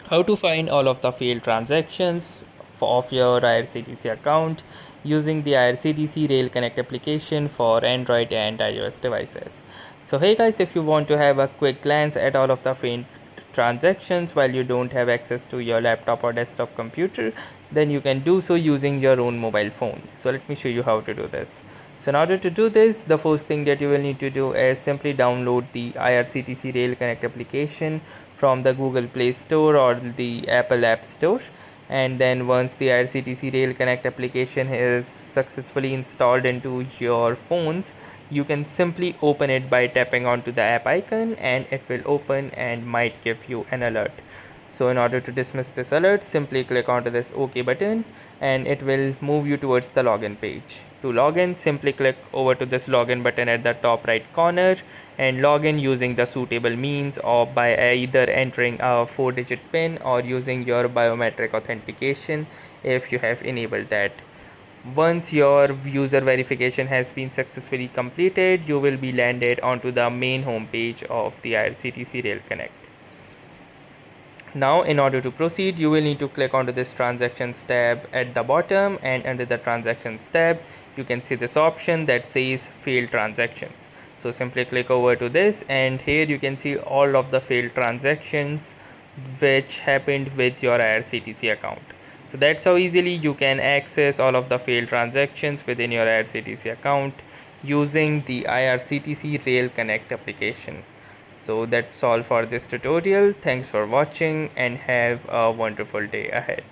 how to find all of the failed transactions of your IRCTC account using the IRCTC Rail Connect application for Android and iOS devices. So hey guys, if you want to have a quick glance at all of the failed transactions while you don't have access to your laptop or desktop computer, then you can do so using your own mobile phone. So let me show you how to do this. So in order to do this, the first thing that you will need to do is simply download the IRCTC Rail Connect application from the Google Play Store or the Apple App Store. And then once the IRCTC Rail Connect application is successfully installed into your phones, you can simply open it by tapping onto the app icon, and it will open and might give you an alert. So in order to dismiss this alert, simply click onto this OK button and it will move you towards the login page. To log in, simply click over to this login button at the top right corner and log in using the suitable means, or by either entering a 4-digit PIN or using your biometric authentication if you have enabled that. Once your user verification has been successfully completed, you will be landed onto the main home page of the IRCTC Rail Connect. Now in order to proceed, you will need to click onto this transactions tab at the bottom, and under the transactions tab you can see this option that says failed transactions. So simply click over to this, and here you can see all of the failed transactions which happened with your IRCTC account. So that's how easily you can access all of the failed transactions within your IRCTC account using the IRCTC Rail Connect application. So that's all for this tutorial. Thanks for watching and have a wonderful day ahead.